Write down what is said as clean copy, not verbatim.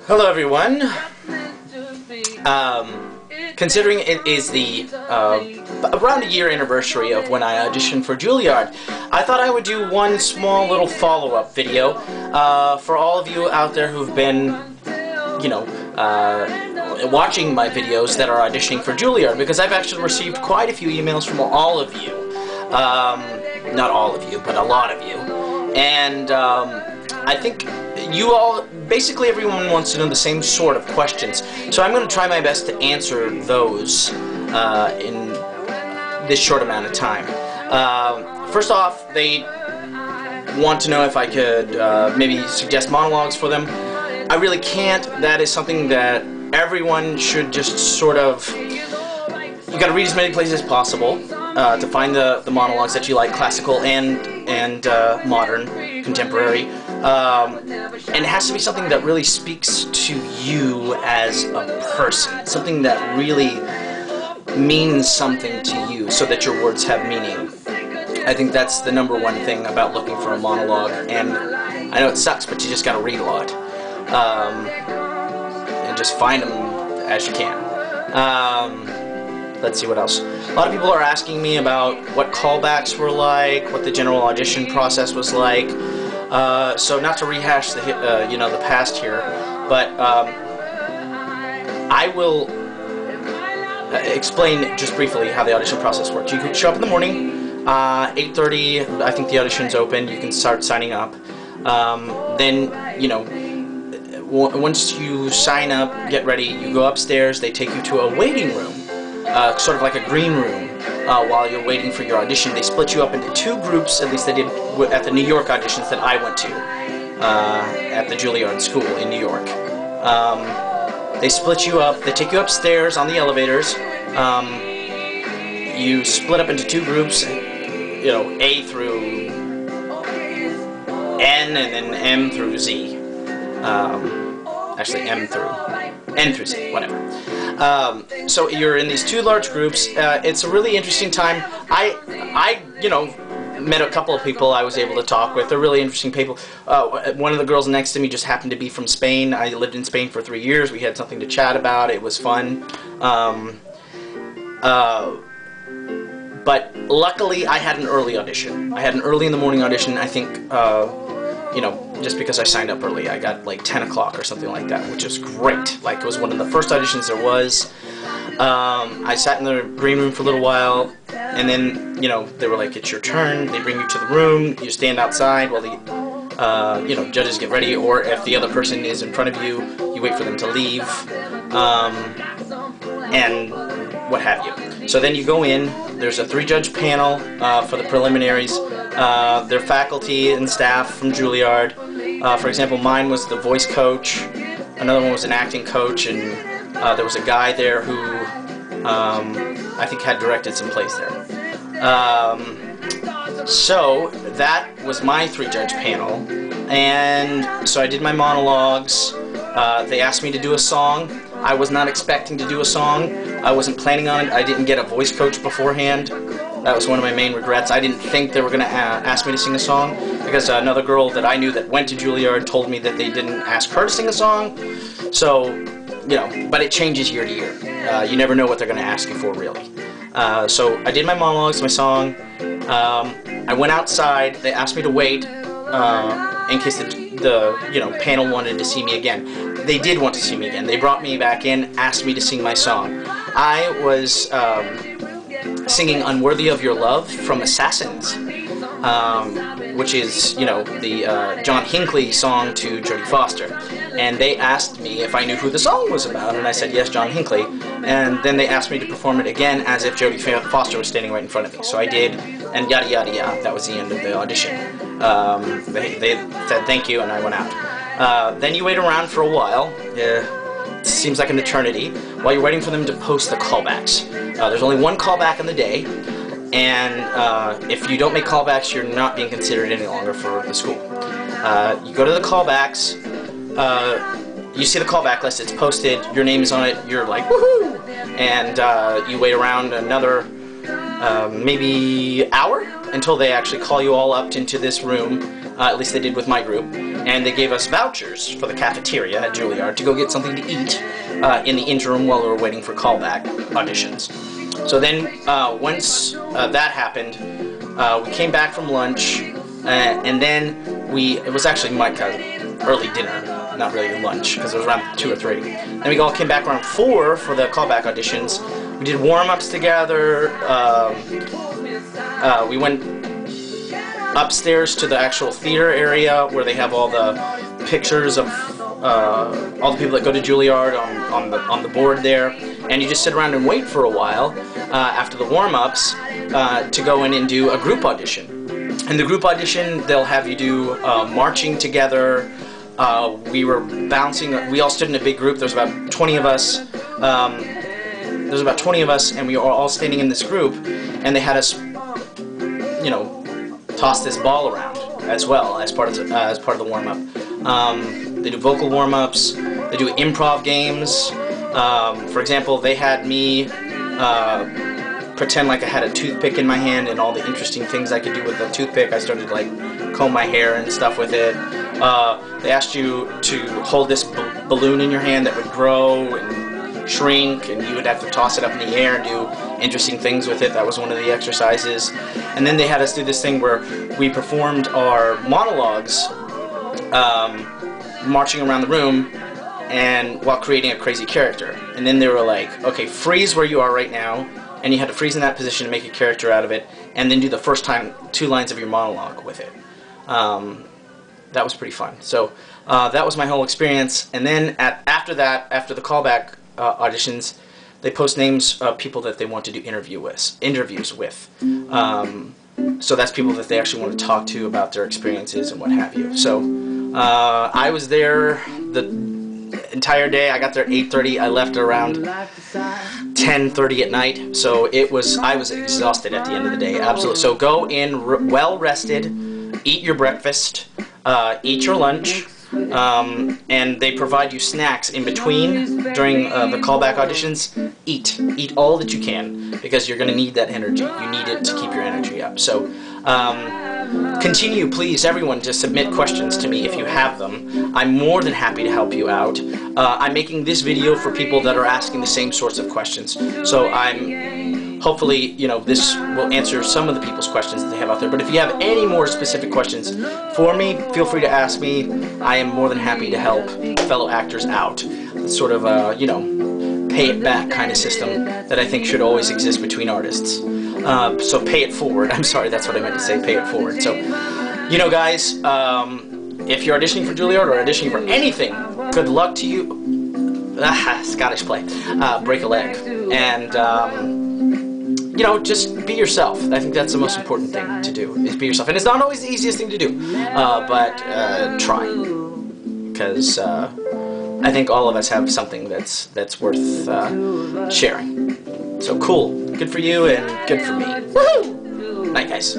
Hello everyone. Considering it is the around a year anniversary of when I auditioned for Juilliard, I thought I would do one small little follow-up video for all of you out there who've been, watching my videos that are auditioning for Juilliard, because I've actually received quite a few emails from all of you. Not all of you, but a lot of you. And I think you all, basically everyone wants to know the same sort of questions. So I'm going to try my best to answer those in this short amount of time. First off, they want to know if I could maybe suggest monologues for them. I really can't. That is something that everyone should just sort of... You got to read as many places as possible to find the monologues that you like, classical and modern, contemporary. And it has to be something that really speaks to you as a person, something that really means something to you, so that your words have meaning. I think that's the number one thing about looking for a monologue, and I know it sucks, but you just got to read a lot. And just find them as you can. Let's see what else. A lot of people are asking me about what callbacks were like, what the general audition process was like. So not to rehash the the past here, but I will explain just briefly how the audition process works. You can show up in the morning, 8:30. I think the audition's open. You can start signing up. Then once you sign up, get ready. You go upstairs. They take you to a waiting room. Sort of like a green room, while you're waiting for your audition. They split you up into two groups, at least they did at the New York auditions that I went to, at the Juilliard school in New York. They split you up, they take you upstairs on the elevators. You split up into two groups, A through N, and then M through Z. Actually, N through Z, whatever. So you're in these two large groups. It's a really interesting time. I met a couple of people I was able to talk with. They're really interesting people. One of the girls next to me just happened to be from Spain. I lived in Spain for 3 years. We had something to chat about. It was fun. But luckily, I had an early audition. I had an early in the morning audition. I think, just because I signed up early, I got like 10 o'clock or something like that, which is great. Like, it was one of the first auditions there was. I sat in the green room for a little while, and then, they were like, it's your turn. They bring you to the room. You stand outside while the, judges get ready, or if the other person is in front of you, you wait for them to leave, and what have you. So then you go in. There's a 3-judge panel for the preliminaries. They're faculty and staff from Juilliard. For example, mine was the voice coach. Another one was an acting coach, and there was a guy there who I think had directed some plays there. So that was my 3-judge panel, and so I did my monologues. They asked me to do a song. I was not expecting to do a song. I wasn't planning on it. I didn't get a voice coach beforehand. That was one of my main regrets. I didn't think they were going to ask me to sing a song, because another girl that I knew that went to Juilliard told me that they didn't ask her to sing a song. So, but it changes year to year. You never know what they're going to ask you for, really. So I did my monologues, my song. I went outside. They asked me to wait in case the panel wanted to see me again. They did want to see me again. They brought me back in, asked me to sing my song. I was singing Unworthy of Your Love from Assassins, which is, the John Hinckley song to Jodie Foster. And they asked me if I knew who the song was about, and I said, yes, John Hinckley. And then they asked me to perform it again as if Jodie Foster was standing right in front of me. So I did, and yada yada yada. That was the end of the audition. They said thank you, and I went out. Then you wait around for a while. It seems like an eternity, while you're waiting for them to post the callbacks. There's only one callback in the day, and if you don't make callbacks, you're not being considered any longer for the school. You go to the callbacks, you see the callback list, it's posted, your name is on it, you're like, woohoo! And you wait around another maybe hour until they actually call you all up into this room at least they did with my group, and they gave us vouchers for the cafeteria at Juilliard to go get something to eat in the interim while we were waiting for callback auditions. So then, once that happened, we came back from lunch, and then it was actually my early dinner, not really lunch, because it was around 2 or 3. Then we all came back around 4 for the callback auditions. We did warm-ups together. We went upstairs to the actual theater area where they have all the pictures of all the people that go to Juilliard on the board there, and you just sit around and wait for a while after the warm-ups to go in and do a group audition. In the group audition, they'll have you do marching together. We were bouncing. We all stood in a big group. There's about 20 of us. And we were all standing in this group, and they had us, toss this ball around as well as part of the warm-up. They do vocal warm-ups. They do improv games. For example, they had me pretend like I had a toothpick in my hand and all the interesting things I could do with the toothpick. I started to comb my hair and stuff with it. They asked you to hold this balloon in your hand that would grow and shrink, and you would have to toss it up in the air and do interesting things with it. That was one of the exercises. And then they had us do this thing where we performed our monologues marching around the room and while creating a crazy character. And then they were like, okay, freeze where you are right now, and you had to freeze in that position to make a character out of it, and then do the first 2 lines of your monologue with it. That was pretty fun. So that was my whole experience. And then after the callback auditions, they post names of people that they want to do interviews with. So that's people that they actually want to talk to about their experiences and what have you. So I was there the entire day. I got there at 8:30. I left around 10:30 at night. So I was exhausted at the end of the day. Absolutely. So go in well rested, eat your breakfast, eat your lunch. And they provide you snacks in between during the callback auditions. Eat all that you can, because you're going to need that energy. You need it to keep your energy up. So continue, please, everyone, to submit questions to me if you have them. I'm more than happy to help you out. I'm making this video for people that are asking the same sorts of questions. So hopefully, this will answer some of the people's questions that they have out there. But if you have any more specific questions for me, feel free to ask me. I am more than happy to help fellow actors out. It's sort of a, pay it back kind of system that I think should always exist between artists. So pay it forward. I'm sorry, that's what I meant to say, pay it forward. So, guys, if you're auditioning for Juilliard or auditioning for anything, good luck to you. Scottish play. Break a leg. And, just be yourself. I think that's the most important thing to do, is be yourself. And it's not always the easiest thing to do, but try. Because I think all of us have something that's worth sharing. So cool. Good for you and good for me. Woohoo! Night, guys.